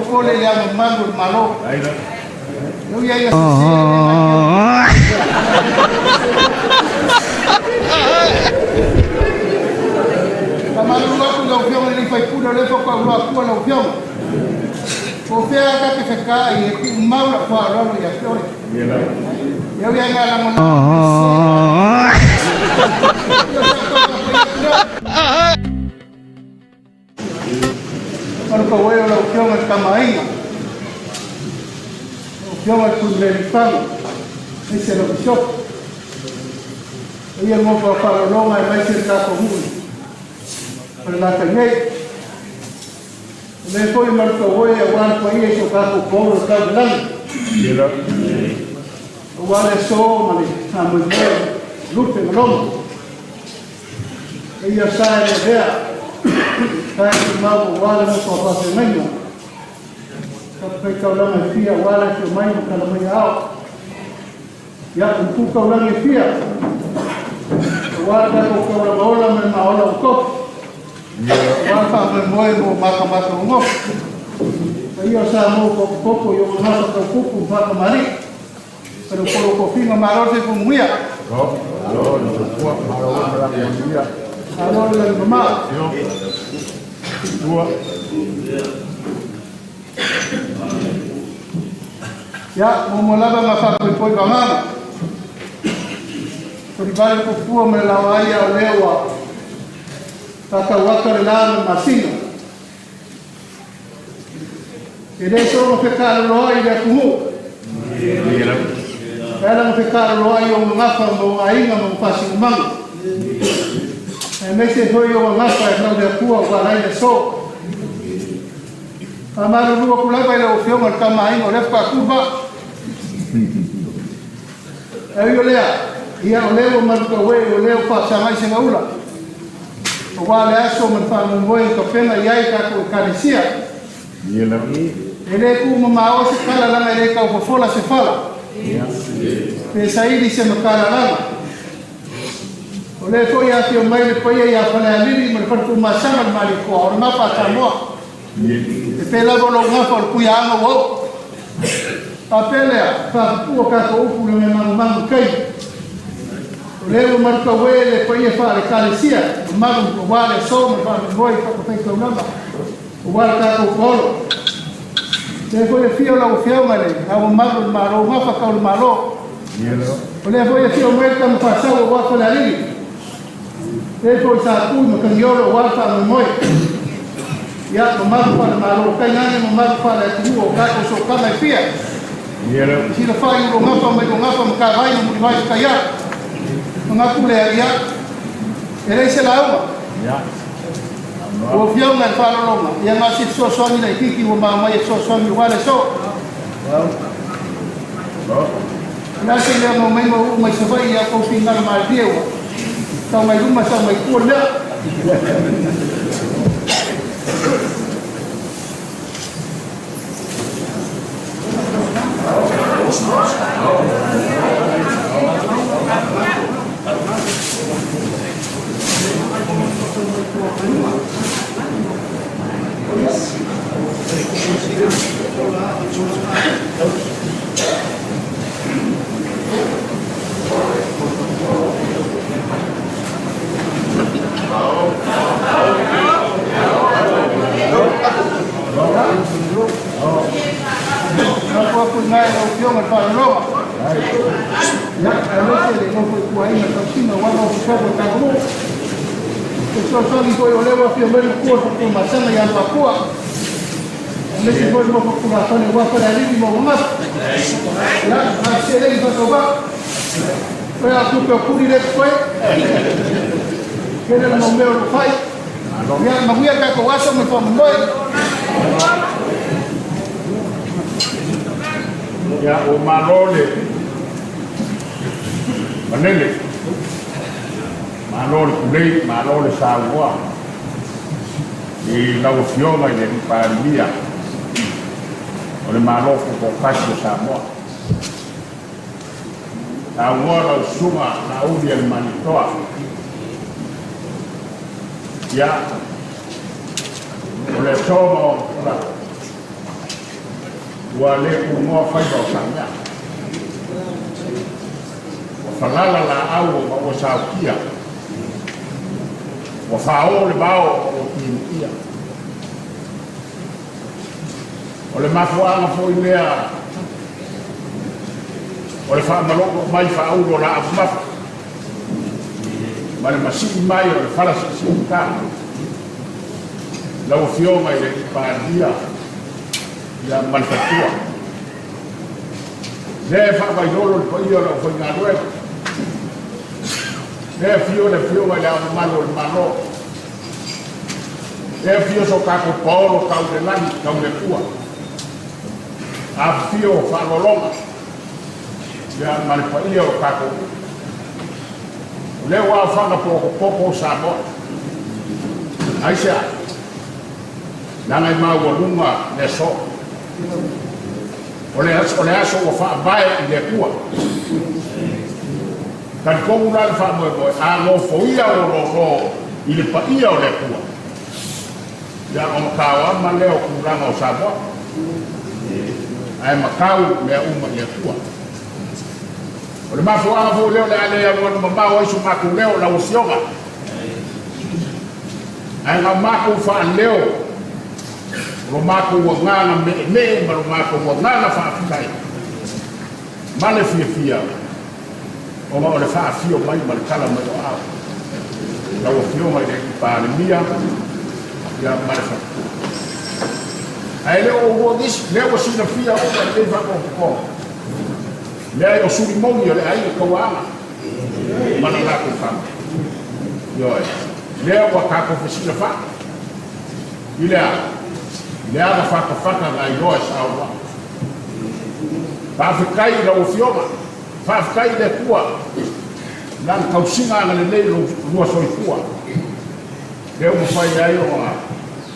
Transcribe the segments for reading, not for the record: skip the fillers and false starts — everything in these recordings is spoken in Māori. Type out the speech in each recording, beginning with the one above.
pole le amo mango malo. Eu ia ia Kamalu aku lau fiong ni fai pura le fa lu aku lau fiong. Ko fea ka ke ka I ku mau la fa ro ya fiong. Eu ia ngala mo. Kalau kau yang lau fiong at kamai. Fiong at kunlerifang. Ni se lo shop. Ia mo pa fa ro mai se ka ko hu. Para também depois marcou o igual com isso o carro pobre está grande igual é só mas a mulher luta no nome ela sai de ver sai de mal igual não só faz meio porque que ela me fia igual é que mais que ela me ao já com tu que ela me fia igual que o que ela bola me na hora o copo Waka memoe mo maka ngok. Iyo sa mo popo yo ngasa ko pupu maka mari. Pero polo ko finga marose ko muia. Alo no ko marose la muia. Alo le mama. Yo. Dua. Ya mo molaba maka ko poi kamana. Por vale ko fu me la vaya lewa. Kaka wakar lama masino. Ele só não ficar loi da kumu. Ela não ficar loi o ngafa mo ainda mo pasi mango. Mas se foi o ngafa não da kuwa wala ia so. Amaro no kula vai o fio mar kama ainda o lefa kuba. Aí eu lea. Ia o leo mar ko we o leo pa sama singa ula. O wale aso man fa mo moe ko pena yai ka ko karesia. Yela ni. Ele ku mama o se kala langa ele ka o fola se fala. Pe saidi se makala langa. O le ko ya ti o mai le ko ya fala ali me fa ku masanga mali ko o ma pa ta mo. E pe la bo lo nga fa ku ya ngo wo. Papele fa ku ka ko ku le man kai. Leo marca wele kwa ye fare kalesia magu wale so me fa voi fa ko fai namba wale ka ko polo se foi fio la fio male a o magu maro ma fa ka o malo yelo le foi fio me ka fa sa o wa fa la ri e foi sa ku me ka yoro wa fa me moi ya o magu fa malo ka ngani mo magu fa la tu o ka ko so ka me fia yelo si la fa yo ma fa me ka vai mo vai ka ya mengaku leria ele se lauma ya o fião na fala loma e mas se só sonho na kiki o mama e só sonho wala so na se le mo mai mo mai se vai ya ko final mal deu então mais uma só mai cola Masana yang Papua, nesse foi uma população igual para ali de Mohamed, ya nascer ele para jogar, foi a culpa eu pude depois, que ele não meu pai, ya mas ia cá com o acho me foi muito, ya o Marole, Manele, Marole saunoa. E lau fiona i le Palemia o le malofo ko kasi o Samoa. Saunoa lau sunga na uli al manitoa. Ia o le toma o ua le umoa fai o samea o falala la au o saukia o fao le bao o ia o le mafuanga foi lea o le whaamaloko mai whauro la afumafa ma le masii mai o le whalasisiuka lau fionga i le ipadia ia malfatua le whaakailolo le paia lau whaingaroe le fionga i le amamalo le mano le fio so kako paolo kau le lani kau le kua a fio whaalolonga ia malipaia o kako le wa fanga poko sabo aisha nanga ma wa luma le so ole aso o fa bai le kua kan ko una fa mo a lo foia o ile paia o le kua ya o kawa ma le o kuranga o sabo ai makau me uma le kua o le mafuanga fo leo le ale o mama o isu maku leo la usioga ai nga maku fa leo o maku o ngana me ma o maku o ngana fa fitai male fia o ma o le fa fio mai ma kala mai o a la o fio mai de Palemia ya male fa ai leo o dis leo sina fia o le fa ko le o surimoni o le ai ko ama mana la ko fa yo le o ka ko fisina fa ile a fa na yo sa wa fa kai la o fioma fa kai le kua nan ka singa na le lo so kua le o fa ya yo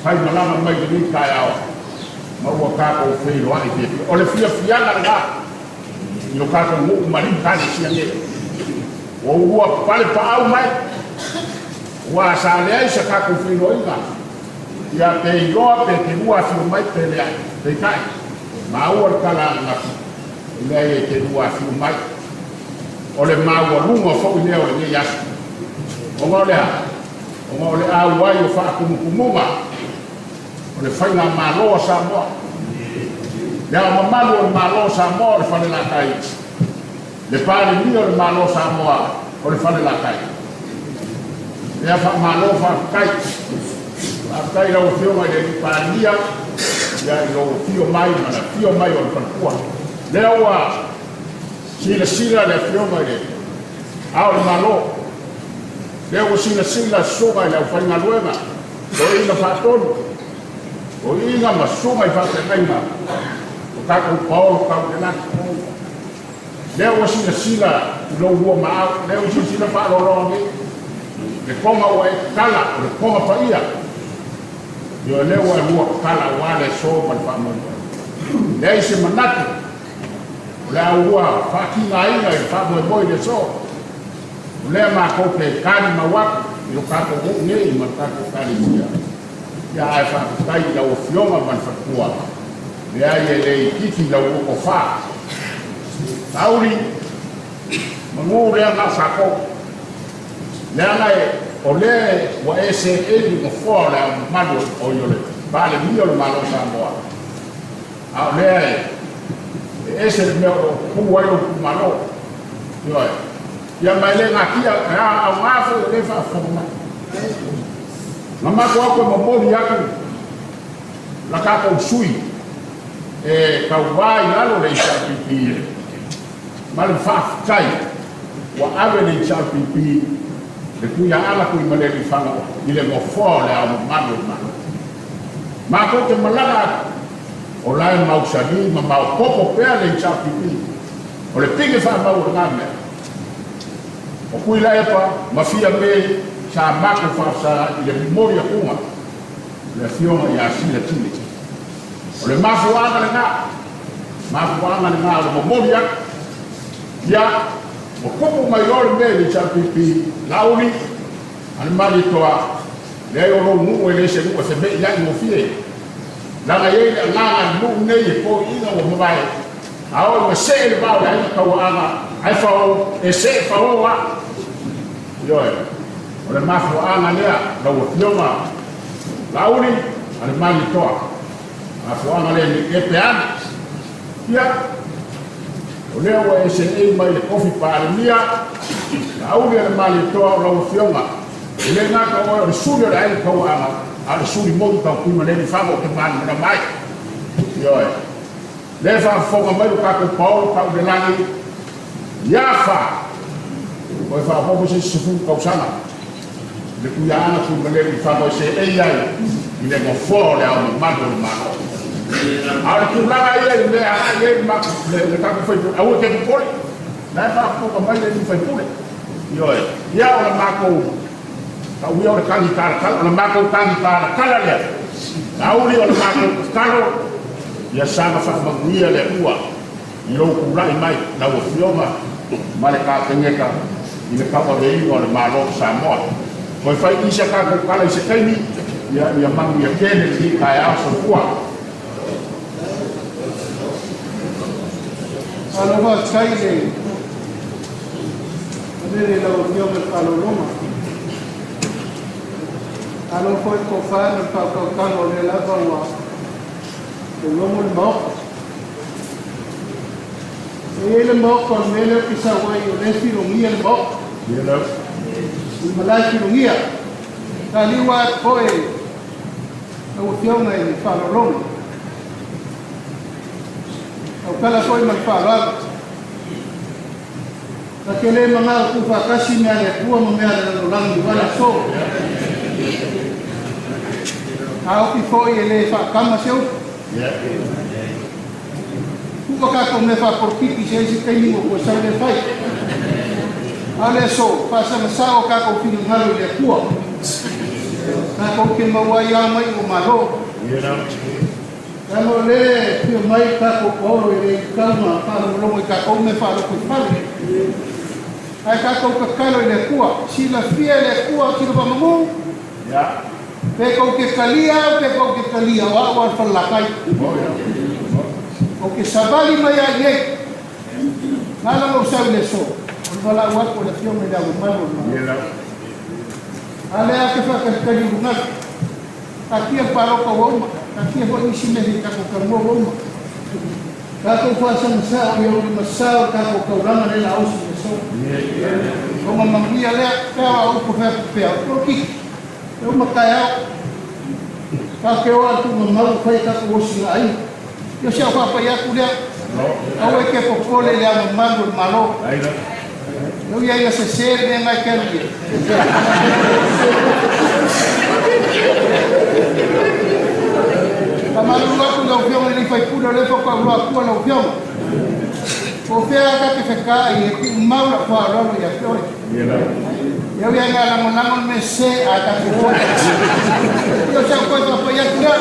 fa na mai ni ka ya ma o ka ko fe lo ai o le fia na yo kako mo mari tani siange o ua pale pa au mai wa sa le ai sa kako fino inga ya te yo pe ke ua fino mai pe le ai pe kai ma ua kala na le ke ua fino mai o le ma ua lunga fo le o le ya o mo le a wa yo fa ku kumuma o le faina ma lo sa mo le amamalo le malo Samoa le fale la kai le Palemia le malo Samoa o le fale la kai le fa malo fa kai lo fio mai le Palemia ya lo fio mai o le pakua le wa sila le fio mai le au le malo le wa sila soga le fa nga luenga o ina fa tonu o ina ma soga fa te kaina kako Paulo kau de la leo sila lo ua ma leo sila pa lo rongi le koma wa kala le koma pa ia yo leo ua kala wale so pa pa mo le se manatu la ua fa ki ngai ngai fa mo boy de so le ma ko pe kani ma wa yo kako ne ma kako kani ia ya ai fa kai la o fioma ban fa kuwa le ai le kiki la o fa tauri mo le na sako le ana o le wa ese mo fo la mado o yo le vale mio le malo sa mo a le ese me o ku wa yo ku malo yo ya mai le ngakia a wa fo le fa fo ma ko mo ya ku la ka ko sui kawai lalo le chapipi mal fa kai wa ave le chapipi le kuya ala ku male li fanga ile mo fo le am mando ma ko te malala o la ma usadi ma popo pe le chapipi o le pige fa ma o ngame o ku ila epa ma fia me sa ma ko fa sa ile memoria kuma le fiona ya sile tini o le mafuanga le nga o momoria ya o kupu mai ore me le chapipi lauri al mali toa le o no mu ele se no se be ya no fie Langa ye nganga lu nei ko ina o mai. Ao me se le ba ai ka anga ai fa o e se fa o wa. Yo. Ole ma fa anga lea la o fioma. Lauri ale mali toa. A fa anga le e pe ana. Ia. Ole o e se e mai le Ose Palemia. Lauri ale mali toa la o fioma. Ele nga ka o le suri ai ka anga. Ale suri mo ka ku ma le fa o te man na mai. Yo. Le fa fonga mai ka ko Paulo ka de langi. Ya fa. Ko fa po se sufu ka sana. Le ku ya na ku le fa ko se e ya. Ile go fo le au ma do ma. Ala ku la ya le a ye ma le ka ko fa au te ko. La fa ko mai le fa ko. Yo. Ya o ma ko. Ka wi o ka ni ka ka ma ko ka ni ka la le. Auri o ma ko ka ia sama whakamaguia le ua I lou kurai mai na ua whioma ma le kākengeka I le kawa le ingo le mālo Samoa. Koe whai isa kākou kala I se kaini ia mangu ia kene ki kai aso kua. Aloha kaile Adere lau whioma kaloloma Alo koe ko whāna whakaukano le lava ua o lomo le moko. E le moko o mele ki sa wai o le whirongia le moko. I malai whirongia. Ka liwa koe au whionga I le whaloroma. Au kala koe ma whaloroma. Ka ke le mga ku whakasi mea le kua ma mea le nanolangi wala so. Au ki foi e le whakama seu. Kuka kako me fa porkiki se isi kaini mo ko sa le fai. Ale so pasa na sao kako pinu ngalo le kua. Kako ke mawai a mai o malo. Kamo le pio mai kako oro e le kalma para lomo I kako me fa lo kuifale. Ai kako kakalo le kua. Si la fia le kua kilo pa mamu. Peko ke kalia wa wa falakai. O ke sabali mai a ye. Nala lo sa le so. O wala wa ko le fio me da o malo. Ale a ke fa ka kali bunga. Aki a paro ko woma. Aki a ho isi me ka ko ka mo woma. Ka ko fa sa sa o yo ma sa ka ko ka rama le la o so. Ko ma mangia le ka o ko fa pe o ki. Eu matai ka ke o atu mau fai ka ko si ai yo se fa pa ya kulia au e ke popole le ama mango malo eu ia se ser de ngai ke ni Kamalu aku lo fiong ni fai pulo le fo ko lo aku lo fiong o fea ka ke feka I ku mau la fa lo ya fiong eu ia ngalangon me se a ka ko yo se ko pa ya kulia